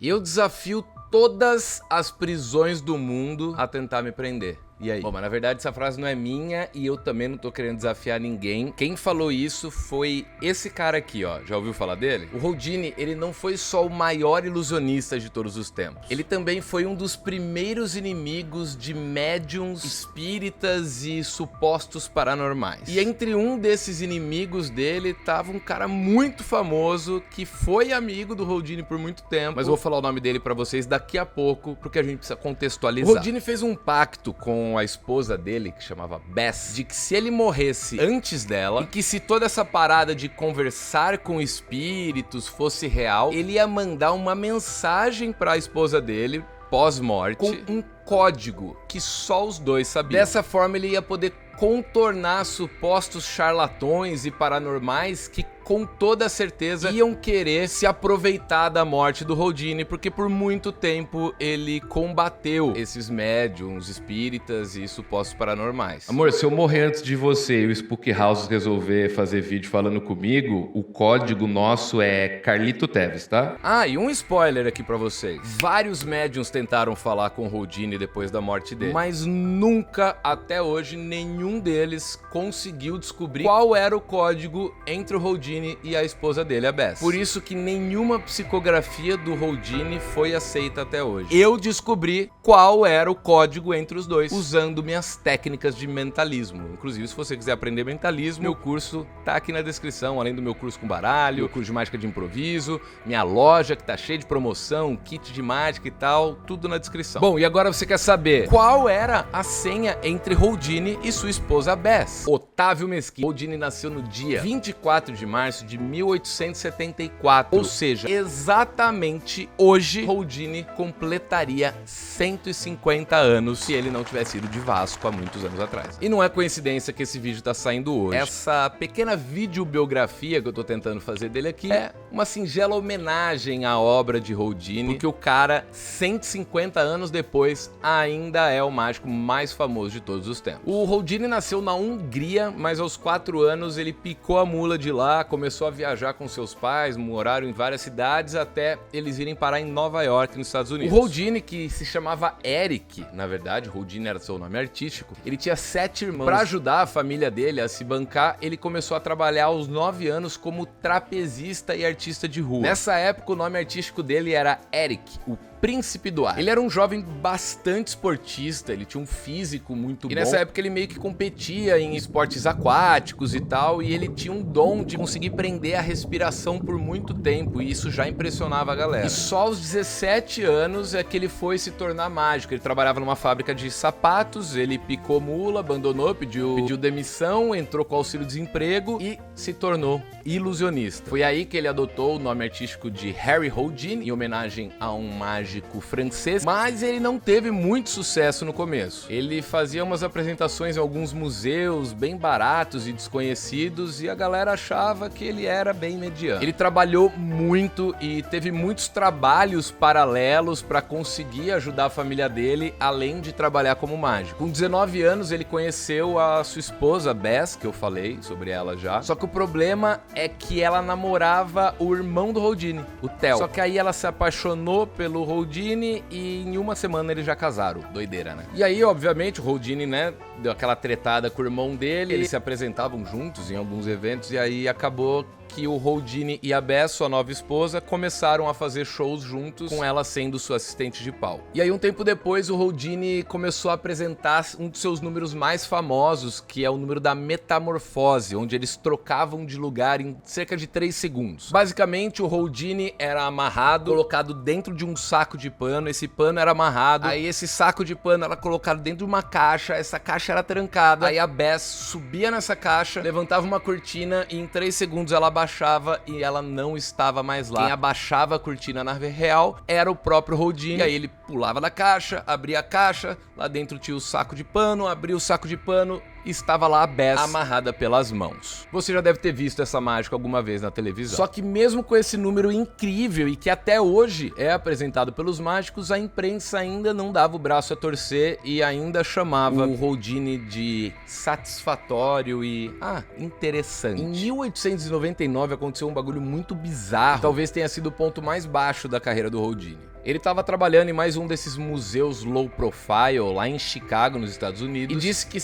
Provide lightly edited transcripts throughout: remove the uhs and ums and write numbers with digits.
E eu desafio todas as prisões do mundo a tentar me prender. E aí? Bom, mas na verdade essa frase não é minha e eu também não tô querendo desafiar ninguém. Quem falou isso foi esse cara aqui, ó. Já ouviu falar dele? O Houdini, ele não foi só o maior ilusionista de todos os tempos. Ele também foi um dos primeiros inimigos de médiums, espíritas e supostos paranormais. E entre um desses inimigos dele tava um cara muito famoso que foi amigo do Houdini por muito tempo. Mas eu vou falar o nome dele pra vocês daqui a pouco, porque a gente precisa contextualizar. O Houdini fez um pacto com a esposa dele, que chamava Bess, de que se ele morresse antes dela, e que se toda essa parada de conversar com espíritos fosse real, ele ia mandar uma mensagem pra esposa dele, pós-morte, com um código que só os dois sabiam. Dessa forma ele ia poder contornar supostos charlatões e paranormais que com toda certeza iam querer se aproveitar da morte do Houdini, porque por muito tempo ele combateu esses médiums, espíritas e supostos paranormais. Amor, se eu morrer antes de você e o Spook House resolver fazer vídeo falando comigo, o código nosso é Carlito Teves, tá? Ah, e um spoiler aqui pra vocês. Vários médiums tentaram falar com o Houdini depois da morte dele, mas nunca, até hoje, nenhum deles conseguiu descobrir qual era o código entre o Houdini e a esposa dele, a Bess. Por isso que nenhuma psicografia do Houdini foi aceita até hoje. Eu descobri qual era o código entre os dois, usando minhas técnicas de mentalismo. Inclusive, se você quiser aprender mentalismo, meu curso tá aqui na descrição, além do meu curso com baralho, meu curso de mágica de improviso, minha loja que tá cheia de promoção, kit de mágica e tal, tudo na descrição. Bom, e agora você quer saber qual era a senha entre Houdini e sua esposa Bess? Otávio Mesquita. Houdini nasceu no dia 24 de março de 1874, ou seja, exatamente hoje, Houdini completaria 150 anos se ele não tivesse ido de Vasco há muitos anos atrás. E não é coincidência que esse vídeo tá saindo hoje. Essa pequena videobiografia que eu tô tentando fazer dele aqui é uma singela homenagem à obra de Houdini, porque o cara, 150 anos depois, ainda é o mágico mais famoso de todos os tempos. O Houdini nasceu na Hungria, mas aos 4 anos ele picou a mula de lá, começou a viajar com seus pais, moraram em várias cidades até eles irem parar em Nova York, nos Estados Unidos. O Houdini, que se chamava Eric, na verdade, Houdini era seu nome artístico, ele tinha 7 irmãos. Para ajudar a família dele a se bancar, ele começou a trabalhar aos 9 anos como trapezista e artista de rua. Nessa época, o nome artístico dele era Eric, o Príncipe do Ar. Ele era um jovem bastante esportista, ele tinha um físico muito bom. E nessa época ele meio que competia em esportes aquáticos e tal, e ele tinha um dom de conseguir prender a respiração por muito tempo, e isso já impressionava a galera. E só aos 17 anos é que ele foi se tornar mágico. Ele trabalhava numa fábrica de sapatos, ele picou mula, abandonou, pediu demissão, entrou com auxílio-desemprego e se tornou ilusionista. Foi aí que ele adotou o nome artístico de Harry Houdini, em homenagem a um mágico francês, mas ele não teve muito sucesso no começo. Ele fazia umas apresentações em alguns museus bem baratos e desconhecidos e a galera achava que ele era bem mediano. Ele trabalhou muito e teve muitos trabalhos paralelos para conseguir ajudar a família dele, além de trabalhar como mágico. Com 19 anos ele conheceu a sua esposa Bess, que eu falei sobre ela já, só que o problema é que ela namorava o irmão do Houdini, o Theo. Só que aí ela se apaixonou pelo Houdini e em uma semana eles já casaram. Doideira, né? E aí, obviamente, o Houdini, né, deu aquela tretada com o irmão dele, eles se apresentavam juntos em alguns eventos e aí acabou que o Houdini e a Bess, sua nova esposa, começaram a fazer shows juntos, com ela sendo sua assistente de palco. E aí, um tempo depois, o Houdini começou a apresentar um dos seus números mais famosos, que é o número da metamorfose, onde eles trocavam de lugar em cerca de 3 segundos. Basicamente, o Houdini era amarrado, colocado dentro de um saco de pano, esse pano era amarrado, aí esse saco de pano era colocado dentro de uma caixa, essa caixa era trancada, aí a Bess subia nessa caixa, levantava uma cortina e em 3 segundos ela abaixava e ela não estava mais lá. Quem abaixava a cortina na real era o próprio Houdini. E aí ele pulava da caixa, abria a caixa, lá dentro tinha o saco de pano, abria o saco de pano e estava lá a Bess amarrada pelas mãos. Você já deve ter visto essa mágica alguma vez na televisão. Só que mesmo com esse número incrível e que até hoje é apresentado pelos mágicos, a imprensa ainda não dava o braço a torcer e ainda chamava o Houdini de satisfatório e interessante. Em 1899 aconteceu um bagulho muito bizarro, que talvez tenha sido o ponto mais baixo da carreira do Houdini. Ele estava trabalhando em mais um desses museus low profile lá em Chicago, nos Estados Unidos, e disse que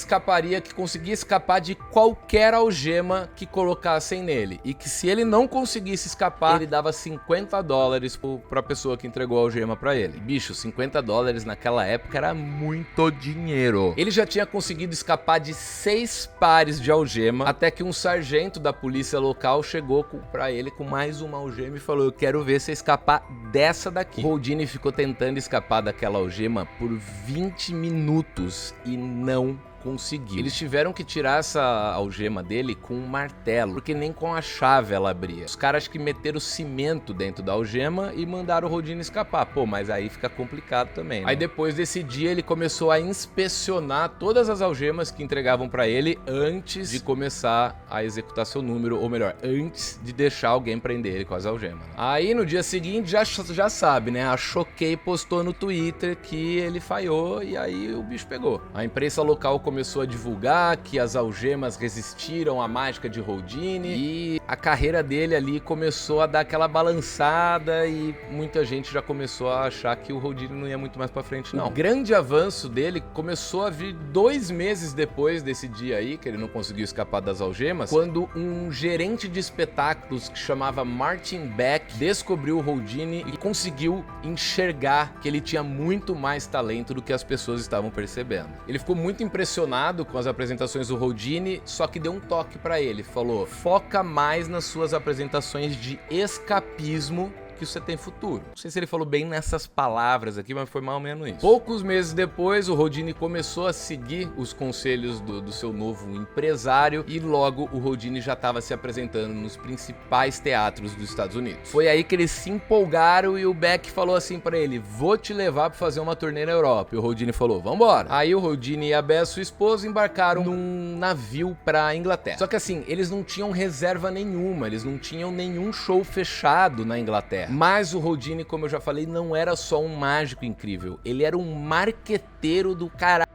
conseguia escapar de qualquer algema que colocassem nele, e que se ele não conseguisse escapar, ele dava $50 pra pessoa que entregou a algema pra ele. Bicho, $50 naquela época era muito dinheiro. Ele já tinha conseguido escapar de 6 pares de algema, até que um sargento da polícia local chegou pra ele com mais uma algema e falou: eu quero ver você escapar dessa daqui. Houdini ficou tentando escapar daquela algema por 20 minutos e não conseguiu. Eles tiveram que tirar essa algema dele com um martelo, porque nem com a chave ela abria. Os caras que meteram cimento dentro da algema e mandaram o Houdini escapar. Pô, mas aí fica complicado também, né? Aí depois desse dia ele começou a inspecionar todas as algemas que entregavam pra ele antes de começar a executar seu número, ou melhor, antes de deixar alguém prender ele com as algemas. Aí no dia seguinte já sabe, né? A Choquei postou no Twitter que ele falhou e aí o bicho pegou. A imprensa local começou a divulgar que as algemas resistiram à mágica de Houdini e a carreira dele ali começou a dar aquela balançada e muita gente já começou a achar que o Houdini não ia muito mais pra frente, não. O grande avanço dele começou a vir 2 meses depois desse dia aí, que ele não conseguiu escapar das algemas, quando um gerente de espetáculos que chamava Martin Beck descobriu o Houdini e conseguiu enxergar que ele tinha muito mais talento do que as pessoas estavam percebendo. Ele ficou muito impressionado com as apresentações do Houdini, só que deu um toque pra ele, falou: foca mais nas suas apresentações de escapismo que você tem futuro. Não sei se ele falou bem nessas palavras aqui, mas foi mais ou menos isso. Poucos meses depois, o Houdini começou a seguir os conselhos do seu novo empresário e logo o Houdini já estava se apresentando nos principais teatros dos Estados Unidos. Foi aí que eles se empolgaram e o Beck falou assim pra ele: vou te levar pra fazer uma turnê na Europa. E o Houdini falou: vambora. Aí o Houdini e a Bess, sua esposa, embarcaram num navio pra Inglaterra. Só que assim, eles não tinham reserva nenhuma, eles não tinham nenhum show fechado na Inglaterra. Mas o Houdini, como eu já falei, não era só um mágico incrível, ele era um marqueteiro do caralho.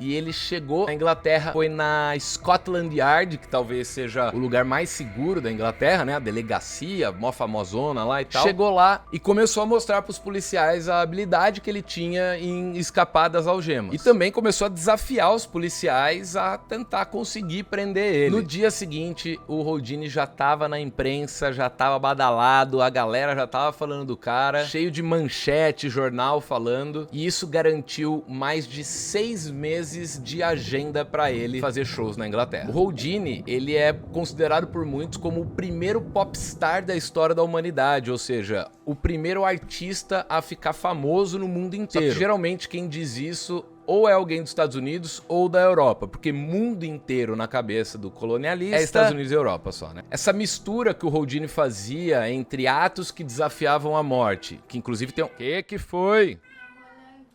E ele chegou na Inglaterra, foi na Scotland Yard, que talvez seja o lugar mais seguro da Inglaterra, né? A delegacia, mó famosona lá e tal. Chegou lá e começou a mostrar pros policiais a habilidade que ele tinha em escapar das algemas. E também começou a desafiar os policiais a tentar conseguir prender ele. No dia seguinte, o Houdini já tava na imprensa, já tava badalado, a galera já tava falando do cara, cheio de manchete, jornal falando. E isso garantiu mais de 6 meses de agenda pra ele fazer shows na Inglaterra. O Houdini, ele é considerado por muitos como o primeiro popstar da história da humanidade, ou seja, o primeiro artista a ficar famoso no mundo inteiro. Só que, geralmente quem diz isso ou é alguém dos Estados Unidos ou da Europa, porque mundo inteiro na cabeça do colonialista é Estados Unidos e Europa só, né? Essa mistura que o Houdini fazia entre atos que desafiavam a morte, que inclusive tem um... Que foi?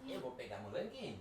Eu vou pegar moranguinho.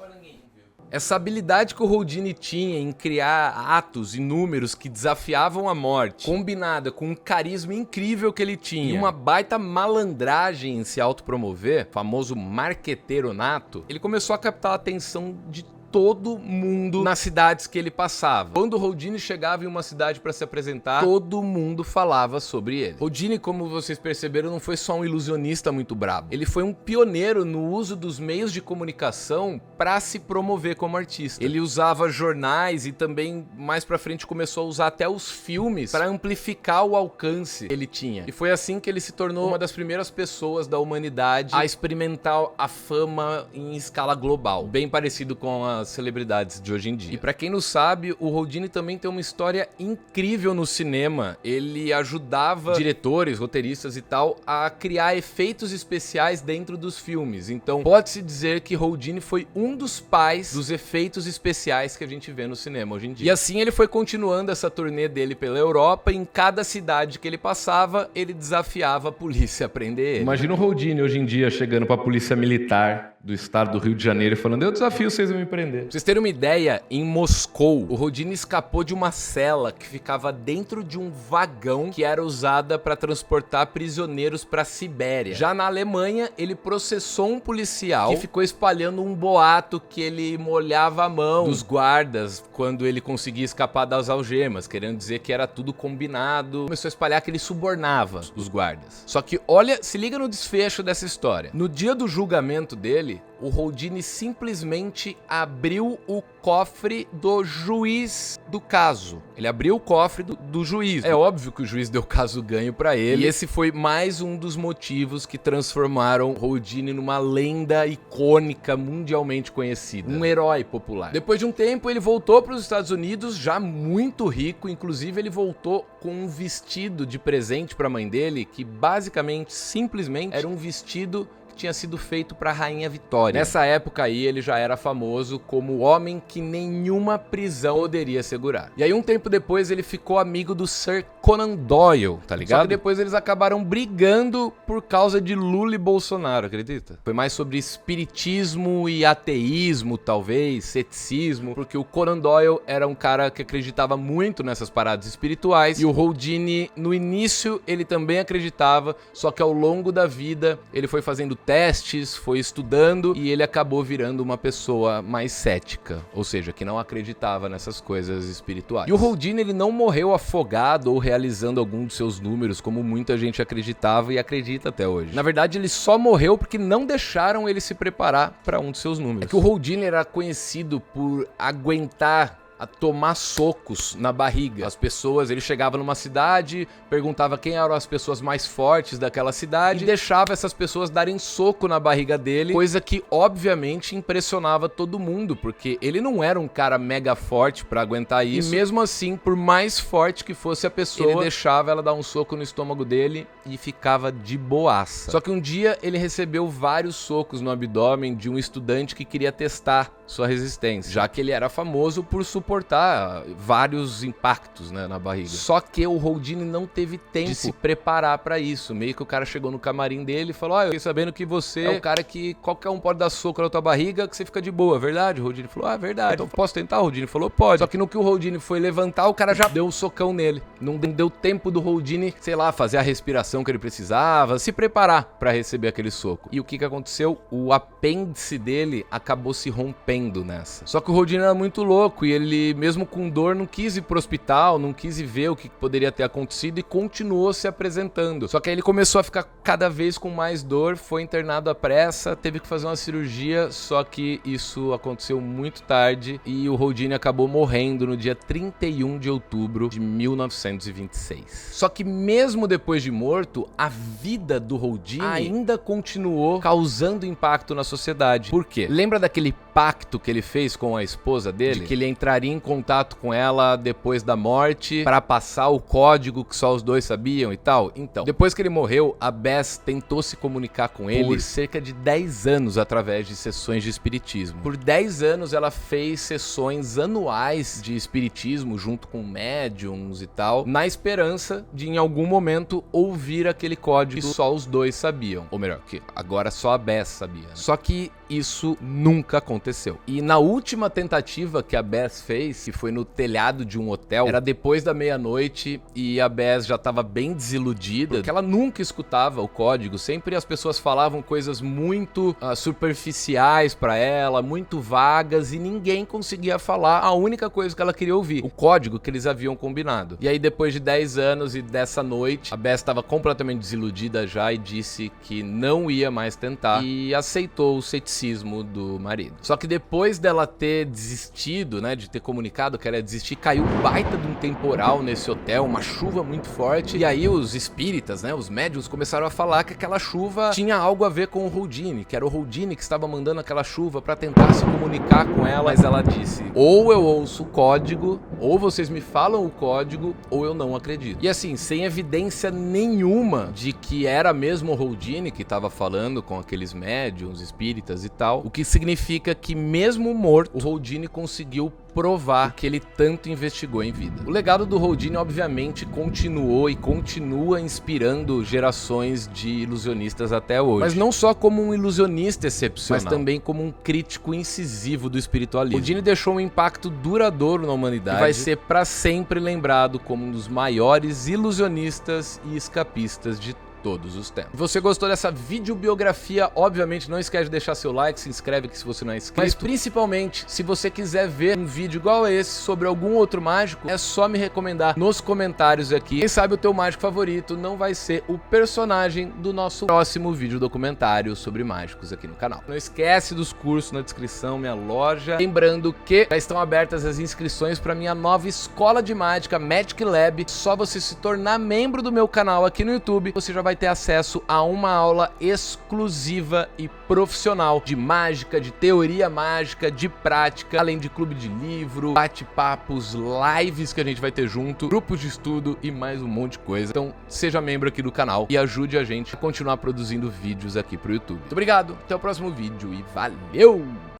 Essa habilidade que o Houdini tinha em criar atos e números que desafiavam a morte, combinada com um carisma incrível que ele tinha e uma baita malandragem em se autopromover, famoso marqueteiro nato, ele começou a captar a atenção de todo mundo nas cidades que ele passava. Quando o Houdini chegava em uma cidade para se apresentar, todo mundo falava sobre ele. Houdini, como vocês perceberam, não foi só um ilusionista muito brabo. Ele foi um pioneiro no uso dos meios de comunicação para se promover como artista. Ele usava jornais e também mais pra frente começou a usar até os filmes para amplificar o alcance que ele tinha. E foi assim que ele se tornou uma das primeiras pessoas da humanidade a experimentar a fama em escala global, bem parecido com as celebridades de hoje em dia. E pra quem não sabe, o Houdini também tem uma história incrível no cinema. Ele ajudava diretores, roteiristas e tal a criar efeitos especiais dentro dos filmes. Então, pode-se dizer que Houdini foi um dos pais dos efeitos especiais que a gente vê no cinema hoje em dia. E assim ele foi continuando essa turnê dele pela Europa, e em cada cidade que ele passava, ele desafiava a polícia a prender ele. Imagina o Houdini hoje em dia chegando pra polícia militar do estado do Rio de Janeiro falando, eu desafio vocês a me prender. Pra vocês terem uma ideia, em Moscou, o Houdini escapou de uma cela que ficava dentro de um vagão que era usada para transportar prisioneiros para Sibéria. Já na Alemanha, ele processou um policial que ficou espalhando um boato que ele molhava a mão dos guardas quando ele conseguia escapar das algemas, querendo dizer que era tudo combinado. Começou a espalhar que ele subornava os guardas. Só que olha, se liga no desfecho dessa história. No dia do julgamento dele, o Houdini simplesmente abriu o cofre do juiz do caso. Ele abriu o cofre do juiz. É óbvio que o juiz deu caso ganho pra ele. E esse foi mais um dos motivos que transformaram o Houdini numa lenda icônica mundialmente conhecida. Um herói popular. Depois de um tempo, ele voltou para os Estados Unidos, já muito rico. Inclusive, ele voltou com um vestido de presente pra mãe dele, que basicamente, simplesmente, era um vestido tinha sido feito para a Rainha Vitória. Nessa época aí, ele já era famoso como o homem que nenhuma prisão poderia segurar. E aí, um tempo depois, ele ficou amigo do Sir Conan Doyle, tá ligado? Só que depois eles acabaram brigando por causa de Lula e Bolsonaro, acredita? Foi mais sobre espiritismo e ateísmo, talvez, ceticismo, porque o Conan Doyle era um cara que acreditava muito nessas paradas espirituais e o Houdini, no início, ele também acreditava, só que ao longo da vida, ele foi fazendo testes, foi estudando e ele acabou virando uma pessoa mais cética, ou seja, que não acreditava nessas coisas espirituais. E o Houdini, ele não morreu afogado ou realizando algum dos seus números, como muita gente acreditava e acredita até hoje. Na verdade, ele só morreu porque não deixaram ele se preparar para um dos seus números. É que o Houdini era conhecido por aguentar a tomar socos na barriga. As pessoas, ele chegava numa cidade, perguntava quem eram as pessoas mais fortes daquela cidade e deixava essas pessoas darem soco na barriga dele, coisa que obviamente impressionava todo mundo, porque ele não era um cara mega forte pra aguentar isso, e mesmo assim, por mais forte que fosse a pessoa, ele deixava ela dar um soco no estômago dele e ficava de boaça. Só que um dia ele recebeu vários socos no abdômen de um estudante que queria testar sua resistência, já que ele era famoso por suportar vários impactos, né, na barriga. Só que o Houdini não teve tempo de se preparar pra isso. Meio que o cara chegou no camarim dele e falou, eu fiquei sabendo que você é o cara que qualquer um pode dar soco na tua barriga que você fica de boa, verdade? O Houdini falou, verdade. Então posso tentar? O Houdini falou, pode. Só que no que o Houdini foi levantar, o cara já deu um socão nele. Não deu tempo do Houdini, sei lá, fazer a respiração que ele precisava, se preparar pra receber aquele soco. E o que aconteceu? O apêndice dele acabou se rompendo nessa. Só que o Houdini era muito louco e ele, mesmo com dor, não quis ir pro hospital, não quis ir ver o que poderia ter acontecido e continuou se apresentando. Só que aí ele começou a ficar cada vez com mais dor, foi internado à pressa, teve que fazer uma cirurgia, só que isso aconteceu muito tarde e o Houdini acabou morrendo no dia 31 de outubro de 1926. Só que mesmo depois de morto, a vida do Houdini ainda continuou causando impacto na sociedade. Por quê? Lembra daquele pacto que ele fez com a esposa dele, de que ele entraria em contato com ela depois da morte para passar o código que só os dois sabiam e tal? Então, depois que ele morreu, a Bess tentou se comunicar com ele por cerca de 10 anos através de sessões de espiritismo. Por 10 anos ela fez sessões anuais de espiritismo junto com médiums e tal, na esperança de em algum momento ouvir aquele código que só os dois sabiam. Ou melhor, que agora só a Bess sabia. Só que isso nunca aconteceu. E na última tentativa que a Bess fez, que foi no telhado de um hotel, era depois da meia-noite e a Bess já estava bem desiludida, porque ela nunca escutava o código, sempre as pessoas falavam coisas muito superficiais pra ela, muito vagas e ninguém conseguia falar a única coisa que ela queria ouvir, o código que eles haviam combinado. E aí depois de 10 anos e dessa noite, a Bess estava completamente desiludida já e disse que não ia mais tentar e aceitou o ceticismo do marido. Só que depois dela ter desistido, né, de ter comunicado que ela ia desistir, caiu baita de um temporal nesse hotel, uma chuva muito forte, e aí os espíritas, né, os médiuns começaram a falar que aquela chuva tinha algo a ver com o Houdini, que era o Houdini que estava mandando aquela chuva pra tentar se comunicar com ela, mas ela disse, ou eu ouço o código, ou vocês me falam o código, ou eu não acredito. E assim, sem evidência nenhuma de que era mesmo o Houdini que estava falando com aqueles médiuns, espíritas e tal, o que significa que mesmo morto, o Houdini conseguiu provar o que ele tanto investigou em vida. O legado do Houdini, obviamente, continuou e continua inspirando gerações de ilusionistas até hoje. Mas não só como um ilusionista excepcional, mas também como um crítico incisivo do espiritualismo. Houdini deixou um impacto duradouro na humanidade e vai ser para sempre lembrado como um dos maiores ilusionistas e escapistas de todos os tempos. Se você gostou dessa videobiografia, obviamente não esquece de deixar seu like, se inscreve aqui se você não é inscrito. Mas principalmente, se você quiser ver um vídeo igual a esse sobre algum outro mágico, é só me recomendar nos comentários aqui. Quem sabe o teu mágico favorito não vai ser o personagem do nosso próximo vídeo documentário sobre mágicos aqui no canal. Não esquece dos cursos na descrição, minha loja. Lembrando que já estão abertas as inscrições para minha nova escola de mágica, Magic Lab. Só você se tornar membro do meu canal aqui no YouTube, você já vai ter acesso a uma aula exclusiva e profissional de mágica, de teoria mágica, de prática, além de clube de livro, bate-papos, lives que a gente vai ter junto, grupos de estudo e mais um monte de coisa. Então seja membro aqui do canal e ajude a gente a continuar produzindo vídeos aqui pro YouTube. Muito obrigado, até o próximo vídeo e valeu!